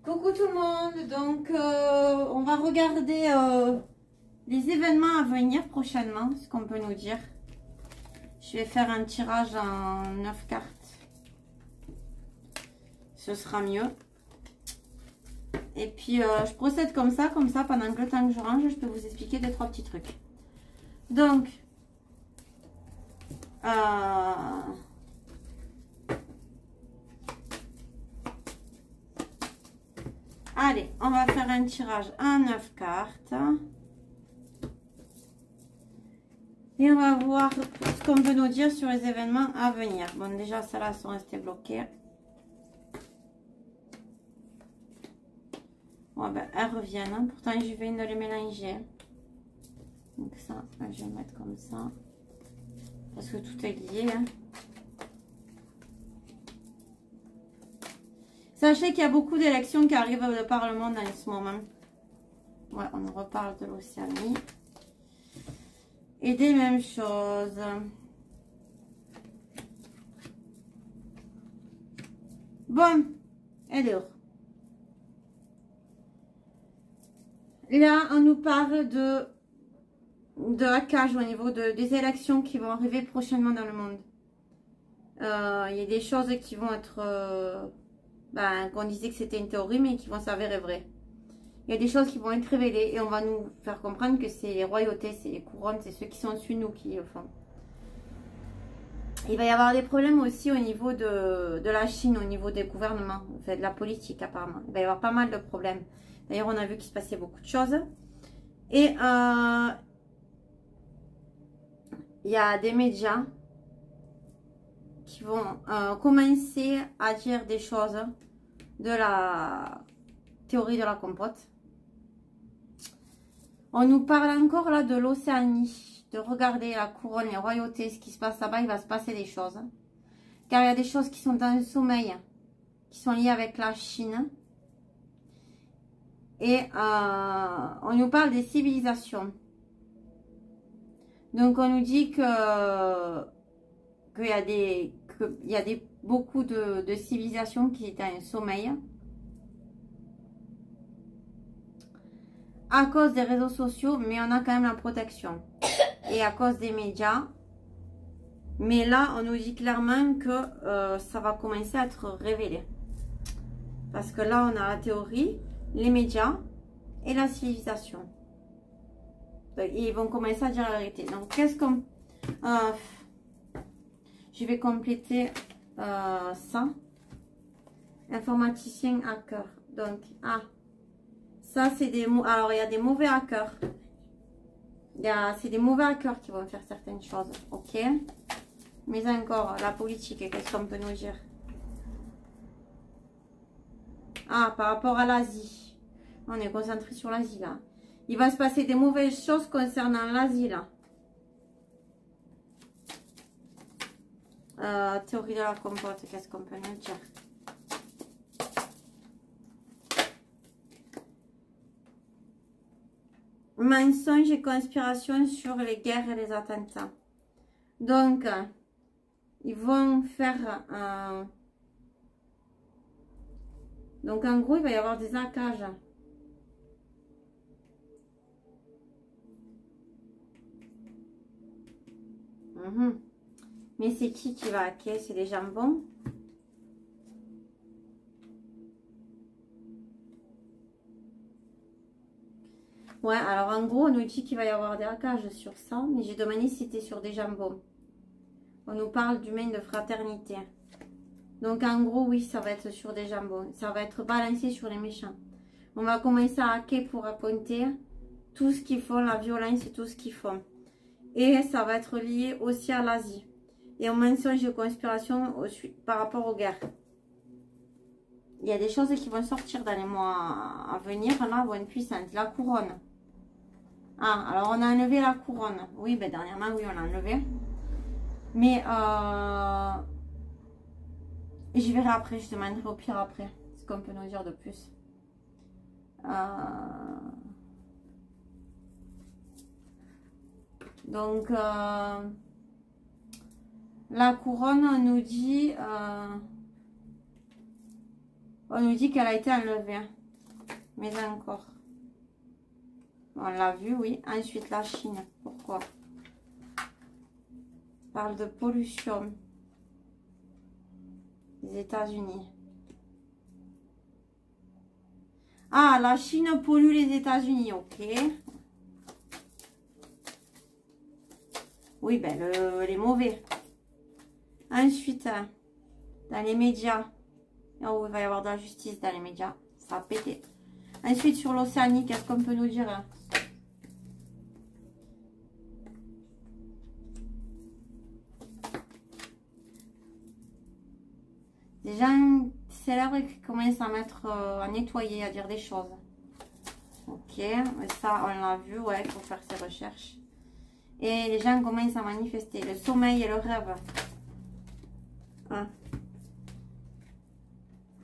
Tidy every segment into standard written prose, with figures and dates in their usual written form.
Coucou tout le monde, donc on va regarder les événements à venir prochainement, ce qu'on peut nous dire. Je vais faire un tirage en 9 cartes, ce sera mieux. Et puis je procède comme ça pendant que le temps que je range, je peux vous expliquer 2-3 petits trucs. Donc, allez, on va faire un tirage en 9 cartes. Et on va voir ce qu'on peut nous dire sur les événements à venir. Bon, déjà, celles-là sont restées bloquées. Ouais, ben, elles reviennent. Hein. Pourtant, je viens de les mélanger. Donc ça, je vais mettre comme ça. Parce que tout est lié. Hein. Sachez qu'il y a beaucoup d'élections qui arrivent de par le monde en ce moment. Ouais, on reparle de l'Océanie. Et des mêmes choses. Bon, alors. Là, on nous parle de hackage au niveau des élections qui vont arriver prochainement dans le monde. Il y a des choses qui vont être... qu'on disait que c'était une théorie, mais qui vont s'avérer vraies. Il y a des choses qui vont être révélées et on va nous faire comprendre que c'est les royautés, c'est les couronnes, c'est ceux qui sont au-dessus de nous qui le font. Il va y avoir des problèmes aussi au niveau de la Chine, au niveau des gouvernements, en fait, de la politique apparemment. Il va y avoir pas mal de problèmes. D'ailleurs, on a vu qu'il se passait beaucoup de choses. Et il y a des médias qui vont commencer à dire des choses de la théorie de la compote. On nous parle encore là de l'Océanie, de regarder la couronne, les royautés, ce qui se passe là-bas, il va se passer des choses. Car il y a des choses qui sont dans le sommeil, qui sont liées avec la Chine. Et on nous parle des civilisations. Donc on nous dit qu'il y a beaucoup de civilisations qui sont en sommeil. À cause des réseaux sociaux, mais on a quand même la protection. Et à cause des médias. Mais là, on nous dit clairement que ça va commencer à être révélé. Parce que là, on a la théorie, les médias et la civilisation. Donc, ils vont commencer à dire la vérité. Donc, qu'est-ce qu'on... je vais compléter ça. Informaticien hacker. Donc, ça, c'est des mots. Alors, il y a des mauvais hackers. C'est des mauvais hackers qui vont faire certaines choses. Ok. Mais encore, la politique, qu'est-ce qu'on peut nous dire? Par rapport à l'Asie. On est concentré sur l'Asie, là. Il va se passer des mauvaises choses concernant l'Asie, là. Théorie de la compote, qu'est-ce qu'on peut nous dire? Mensonges et conspirations sur les guerres et les attentats. Donc, ils vont faire... Donc, en gros, il va y avoir des hackages. Mais c'est qui va hacker? C'est les jambons? Ouais, alors en gros, on nous dit qu'il va y avoir des hackages sur ça, mais j'ai demandé si c'était sur des jambons. On nous parle d'humains de fraternité. Donc en gros, oui, ça va être sur des jambons. Ça va être balancé sur les méchants. On va commencer à hacker pour raconter tout ce qu'ils font, la violence et tout ce qu'ils font. Et ça va être lié aussi à l'Asie. Et au mensonge de conspiration par rapport aux guerres. Il y a des choses qui vont sortir dans les mois à venir. Là, bonne puissante. La couronne. Alors on a enlevé la couronne. Oui, ben dernièrement, oui, on l'a enlevé. Mais je verrai après, je demanderai au pire après. Ce qu'on peut nous dire de plus. Donc, la couronne, on nous dit... On nous dit qu'elle a été enlevée. Hein. Mais encore. On l'a vu, oui. Ensuite, la Chine. Pourquoi? On parle de pollution. Les États-Unis. Ah, la Chine pollue les États-Unis, ok. Oui, ben, les mauvais. Ensuite, dans les médias. Oh, il va y avoir de la justice dans les médias. Ça a pété. Ensuite, sur l'Océanie, qu'est-ce qu'on peut nous dire hein? Des gens célèbres qui commencent à mettre, à nettoyer, à dire des choses. Ok, ça, on l'a vu, ouais, il faut faire ses recherches. Et les gens commencent à manifester. Le sommeil et le rêve. Hein.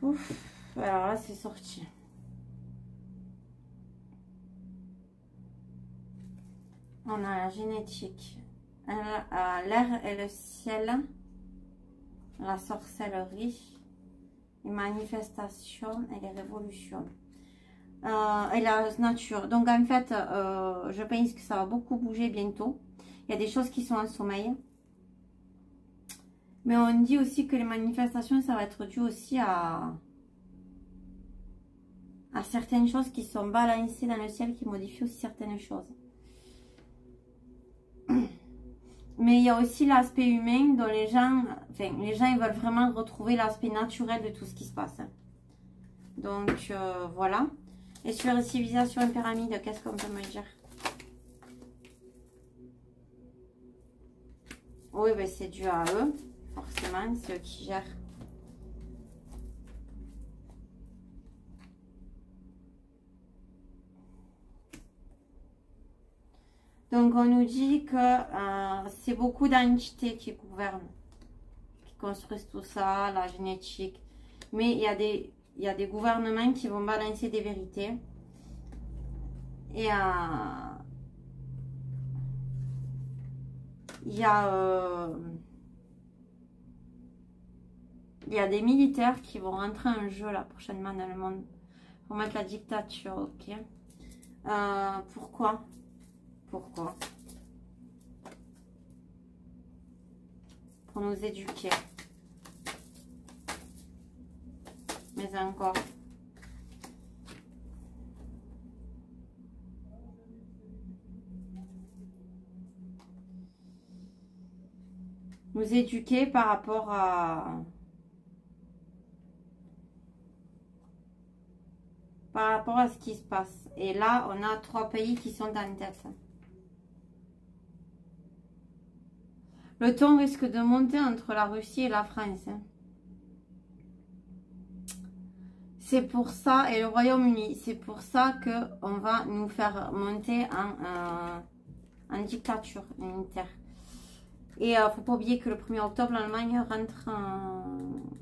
Ouf, alors là, c'est sorti. On a la génétique, l'air et le ciel, la sorcellerie, les manifestations et les révolutions. Et la nature. Donc en fait, je pense que ça va beaucoup bouger bientôt. Il y a des choses qui sont en sommeil. Mais on dit aussi que les manifestations, ça va être dû aussi à certaines choses qui sont balancées dans le ciel, qui modifient aussi certaines choses. Mais il y a aussi l'aspect humain dont les gens ils veulent vraiment retrouver l'aspect naturel de tout ce qui se passe. Donc voilà. Et sur les civilisations et pyramides, qu'est-ce qu'on peut me dire? Oui, ben c'est dû à eux, forcément, c'est eux qui gèrent. Donc on nous dit que c'est beaucoup d'entités qui gouvernent, qui construisent tout ça, la génétique. Mais il y a des gouvernements qui vont balancer des vérités. Et il y a des militaires qui vont rentrer en jeu là prochainement dans le monde pour mettre la dictature, ok. Pourquoi? Pourquoi? Pour nous éduquer. Mais encore. Nous éduquer par rapport à ce qui se passe. Et là, on a 3 pays qui sont en tête. Le ton risque de monter entre la Russie et la France. C'est pour ça, et le Royaume-Uni, c'est pour ça qu'on va nous faire monter en dictature militaire. Et il ne faut pas oublier que le 1er octobre, l'Allemagne rentre en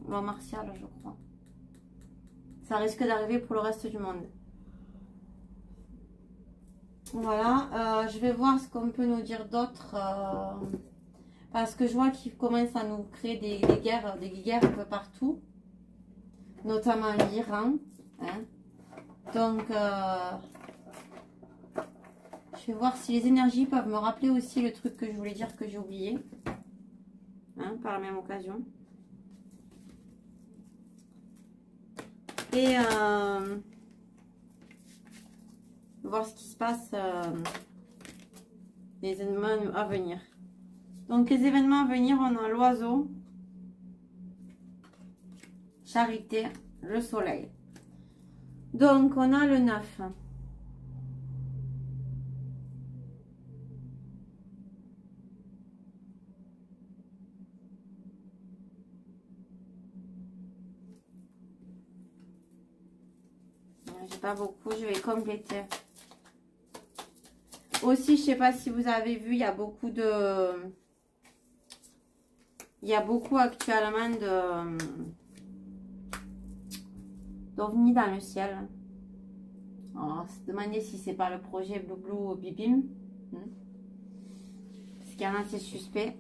loi martiale, je crois. Ça risque d'arriver pour le reste du monde. Voilà, je vais voir ce qu'on peut nous dire d'autre. Parce que je vois qu'ils commencent à nous créer des guerres un peu partout. Notamment l'Iran. Hein. Donc, je vais voir si les énergies peuvent me rappeler aussi le truc que je voulais dire que j'ai oublié. Hein, par la même occasion. Et voir ce qui se passe, les événements à venir. Donc les événements à venir, on a l'oiseau, charité, le soleil. Donc on a le 9. J'ai pas beaucoup, je vais compléter. Aussi, je sais pas si vous avez vu, il y a beaucoup actuellement d'ovnis dans le ciel. On se demandait si c'est pas le projet Blue Blue Bibim. Parce qu'il y en a, c'est suspect.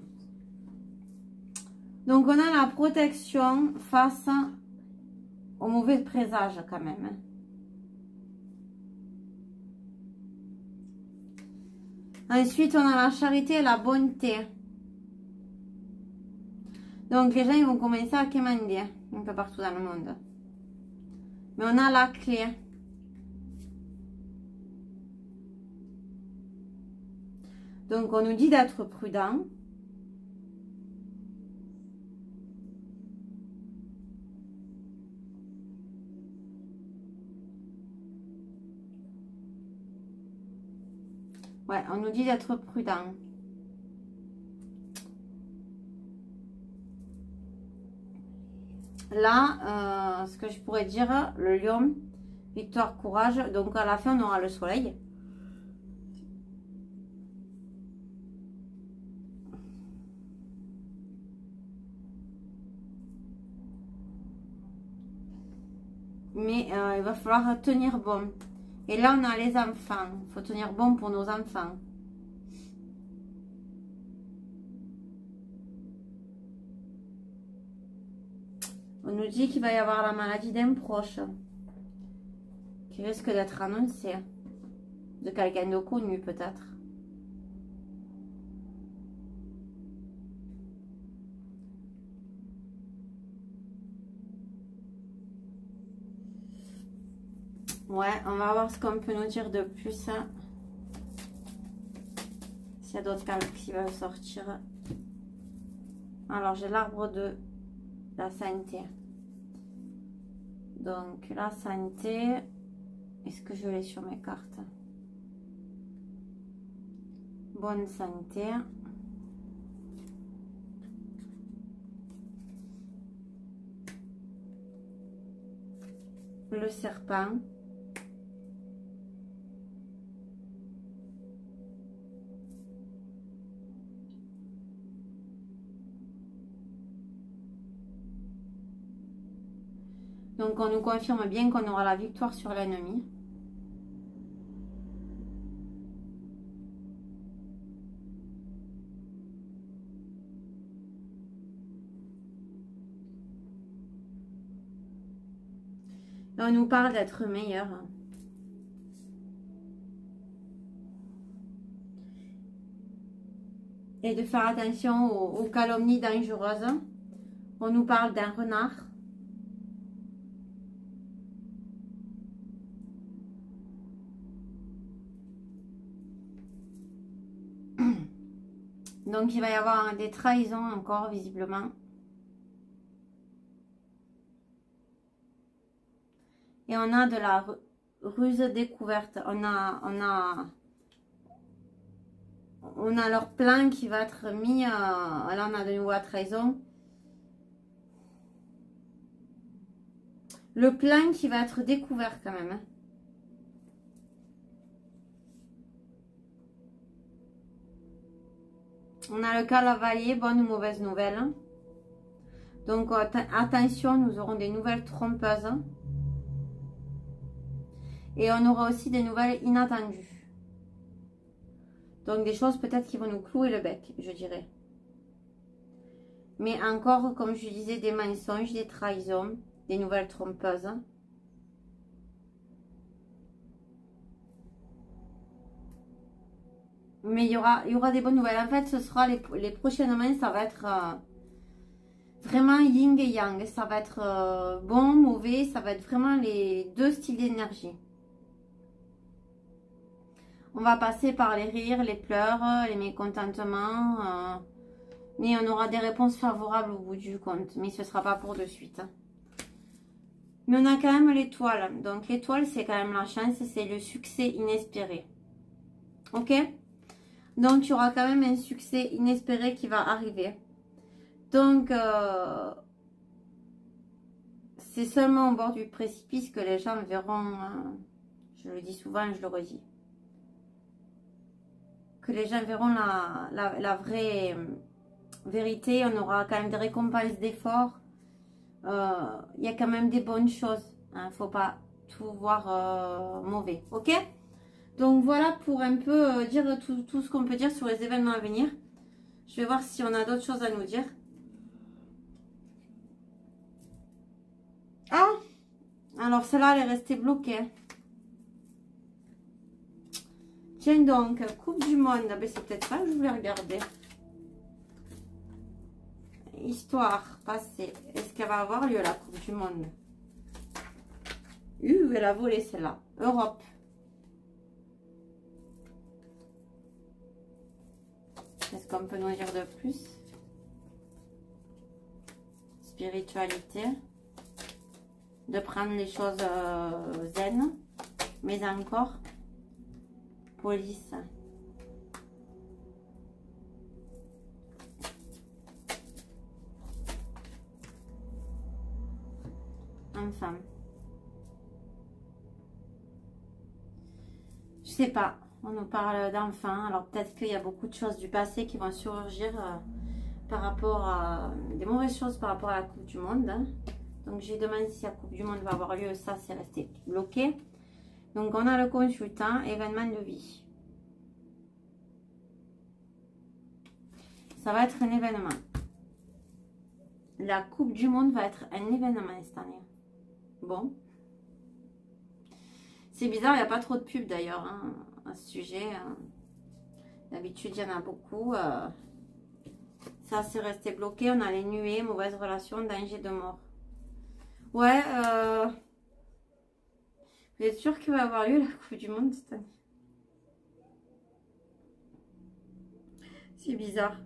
Donc on a la protection face au mauvais présage quand même. Ensuite, on a la charité et la bonté. Donc, les gens, ils vont commencer à quémander un peu partout dans le monde. Mais on a la clé. Donc, on nous dit d'être prudent. Ouais, on nous dit d'être prudent. Là, ce que je pourrais dire, le lion, victoire, courage. Donc, à la fin, on aura le soleil. Mais il va falloir tenir bon. Et là, on a les enfants. Il faut tenir bon pour nos enfants. On nous dit qu'il va y avoir la maladie d'un proche qui risque d'être annoncée. De quelqu'un de connu, peut-être. Ouais, on va voir ce qu'on peut nous dire de plus. S'il y a d'autres cartes qui vont sortir. Alors, j'ai l'arbre de la santé. Donc, la santé. Est-ce que je l'ai sur mes cartes? Bonne santé. Le serpent. Donc, on nous confirme bien qu'on aura la victoire sur l'ennemi. On nous parle d'être meilleur. Et de faire attention aux calomnies dangereuses. On nous parle d'un renard. Donc, il va y avoir des trahisons encore, visiblement. Et on a de la ruse découverte. On a leur plan qui va être mis. Là, on a de nouveau la trahison. Le plan qui va être découvert quand même. On a le cavalier, bonne ou mauvaise nouvelle. Donc, attention, nous aurons des nouvelles trompeuses. Et on aura aussi des nouvelles inattendues. Donc, des choses peut-être qui vont nous clouer le bec, je dirais. Mais encore, comme je disais, des mensonges, des trahisons, des nouvelles trompeuses. Mais il y aura des bonnes nouvelles. En fait, ce sera les prochainement, ça va être vraiment yin et yang. Ça va être bon, mauvais. Ça va être vraiment les deux styles d'énergie. On va passer par les rires, les pleurs, les mécontentements. Mais on aura des réponses favorables au bout du compte. Mais ce ne sera pas pour de suite. Mais on a quand même l'étoile. Donc l'étoile, c'est quand même la chance. C'est le succès inespéré. Ok ? Donc, il y aura quand même un succès inespéré qui va arriver. Donc, c'est seulement au bord du précipice que les gens verront, je le dis souvent, je le redis, que les gens verront la vraie vérité. On aura quand même des récompenses d'efforts. Il y a quand même des bonnes choses. Il ne faut pas tout voir mauvais. Ok ? Donc voilà pour un peu dire tout ce qu'on peut dire sur les événements à venir. Je vais voir si on a d'autres choses à nous dire. Ah, Alors, celle-là, elle est restée bloquée. Tiens donc, Coupe du Monde. Ben, c'est peut-être ça que je voulais regarder. Histoire passée. Est-ce qu'elle va avoir lieu, la Coupe du Monde? Elle a volé celle-là. Europe. Qu'est-ce qu'on peut nous dire de plus? Spiritualité. De prendre les choses zen. Mais encore. Police. Enfin. Je sais pas. On nous parle d'enfants. Alors peut-être qu'il y a beaucoup de choses du passé qui vont surgir par rapport à des mauvaises choses par rapport à la Coupe du Monde. Hein. Donc j'ai demandé si la Coupe du Monde va avoir lieu. Ça, c'est resté bloqué. Donc on a le consultant, événement de vie. Ça va être un événement. La Coupe du Monde va être un événement cette année. Bon. C'est bizarre, il n'y a pas trop de pubs d'ailleurs hein, à ce sujet. D'habitude, il y en a beaucoup. Ça, c'est resté bloqué. On a les nuées, mauvaise relation, danger de mort. Ouais, vous êtes sûr qu'il va avoir lieu la Coupe du Monde cette année? C'est bizarre.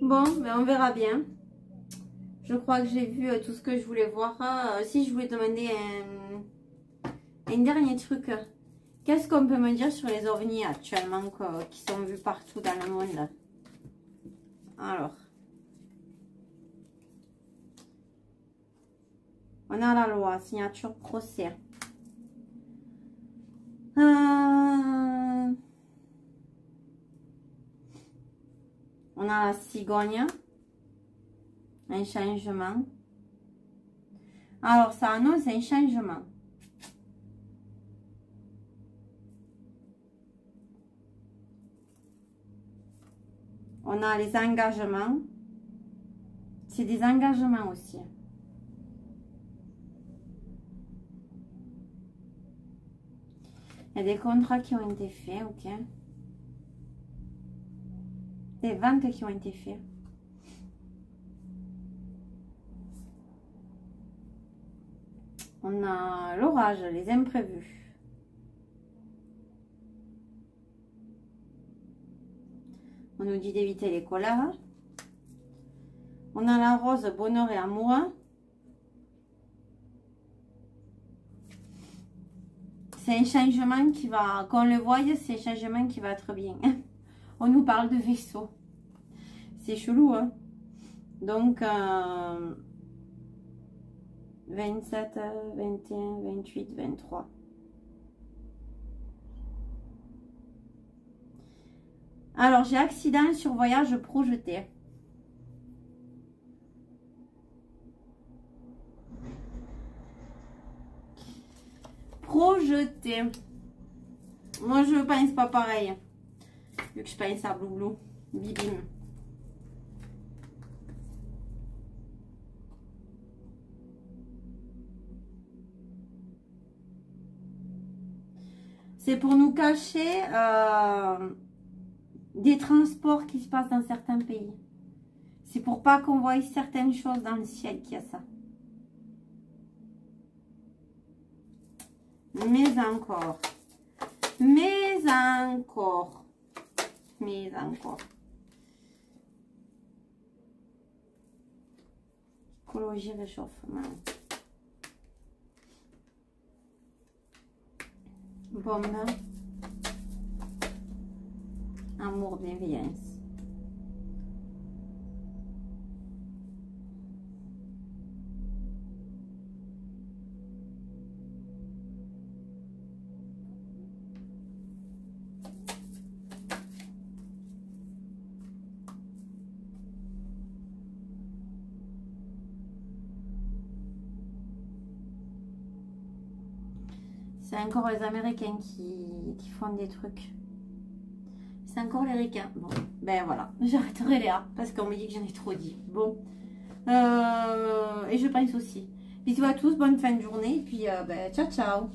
Bon, ben on verra bien. Je crois que j'ai vu tout ce que je voulais voir. Si je voulais demander un dernier truc. Qu'est-ce qu'on peut me dire sur les ovnis actuellement qui sont vus partout dans le monde? Alors. On a la loi, signature, procès. On a la cigogne. Un changement. Alors, ça annonce un changement. On a les engagements. C'est des engagements aussi. Il y a des contrats qui ont été faits, ok. Des ventes qui ont été faites. On a l'orage, les imprévus. On nous dit d'éviter les colères. On a la rose, bonheur et amour. C'est un changement qui va, qu'on le voie, c'est un changement qui va être bien. On nous parle de vaisseau. C'est chelou, hein. Donc, 27, 21, 28, 23. Alors, j'ai accident sur voyage projeté. Projeté. Moi, je pense pas pareil. Vu que je pense à Bloublou. Bibim. C'est pour nous cacher des transports qui se passent dans certains pays. C'est pour pas qu'on voie certaines choses dans le ciel qu'il y a ça. Mais encore. Mais encore. Mais encore. Écologie, réchauffement. Bombe. Amour, bienveillance. C'est encore les Américains qui font des trucs. C'est encore les ricains. Bon, ben voilà. J'arrêterai là parce qu'on me dit que j'en ai trop dit. Bon. Et je pense aussi. Bisous à tous, bonne fin de journée. Et puis, ciao, ciao.